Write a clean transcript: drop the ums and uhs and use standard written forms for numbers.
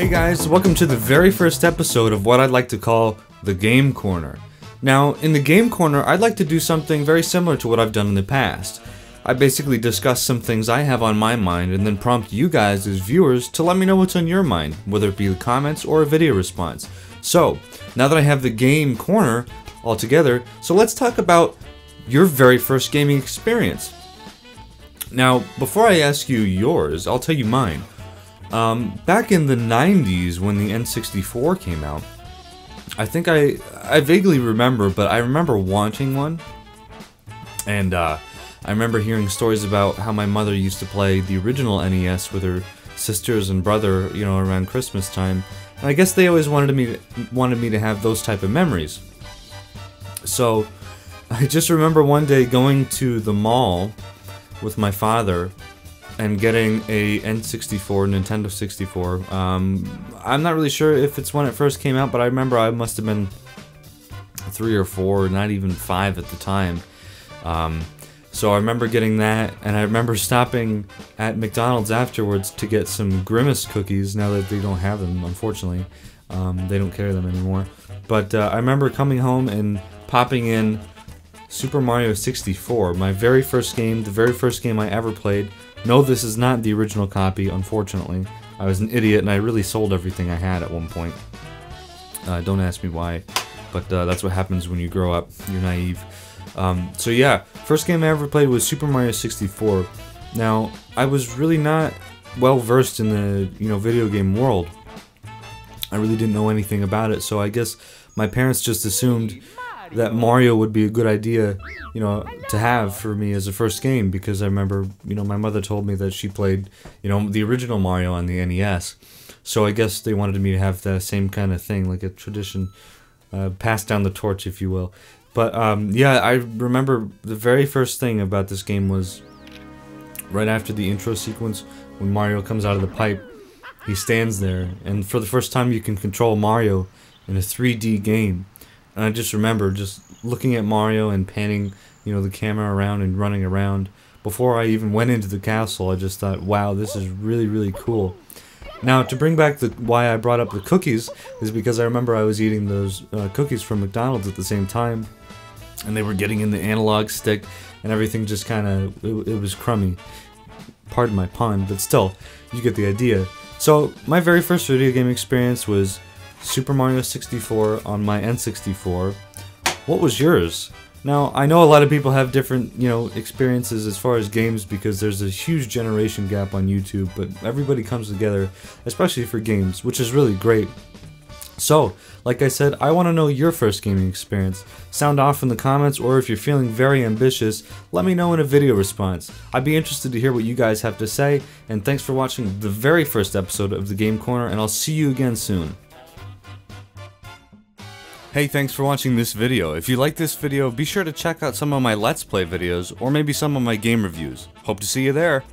Hey guys, welcome to the very first episode of what I'd like to call the Game Corner. Now, in the Game Corner, I'd like to do something very similar to what I've done in the past. I basically discuss some things I have on my mind and then prompt you guys as viewers to let me know what's on your mind, whether it be the comments or a video response. So, now that I have the Game Corner all together, so let's talk about your very first gaming experience. Now, before I ask you yours, I'll tell you mine. Back in the 90s when the N64 came out, I think I vaguely remember, but I remember wanting one. And I remember hearing stories about how my mother used to play the original NES with her sisters and brother, you know, around Christmas time. And I guess they always wanted me to have those type of memories. So I just remember one day going to the mall with my father and getting a N64, Nintendo 64. I'm not really sure if it's when it first came out, but I remember I must have been 3 or 4, not even 5 at the time. So I remember getting that, and I remember stopping at McDonald's afterwards to get some Grimace cookies, now that they don't have them, unfortunately. They don't carry them anymore. But I remember coming home and popping in Super Mario 64, my very first game, the very first game I ever played. No, this is not the original copy, unfortunately. I was an idiot and I really sold everything I had at one point. Don't ask me why, but that's what happens when you grow up. You're naive. So yeah, first game I ever played was Super Mario 64. Now, I was really not well versed in the, video game world. I really didn't know anything about it, so I guess my parents just assumed that Mario would be a good idea, to have for me as a first game, because I remember, my mother told me that she played, the original Mario on the NES. So I guess they wanted me to have the same kind of thing, like a tradition, pass down the torch, if you will. But, yeah, I remember the very first thing about this game was right after the intro sequence, when Mario comes out of the pipe, he stands there, and for the first time you can control Mario in a 3D game. And I just remember just looking at Mario and panning, the camera around and running around. Before I even went into the castle, I just thought, wow, this is really, really cool. Now, to bring back why I brought up the cookies is because I remember I was eating those cookies from McDonald's at the same time. And they were getting in the analog stick and everything just kind of, it was crummy. Pardon my pun, but still, you get the idea. So, my very first video game experience was Super Mario 64 on my N64. What was yours? Now, I know a lot of people have different, experiences as far as games because there's a huge generation gap on YouTube, but everybody comes together, especially for games, which is really great. So, like I said, I want to know your first gaming experience. Sound off in the comments, or if you're feeling very ambitious, let me know in a video response. I'd be interested to hear what you guys have to say, and thanks for watching the very first episode of the Game Corner, and I'll see you again soon. Hey, thanks for watching this video. If you like this video, be sure to check out some of my Let's Play videos, or maybe some of my game reviews. Hope to see you there!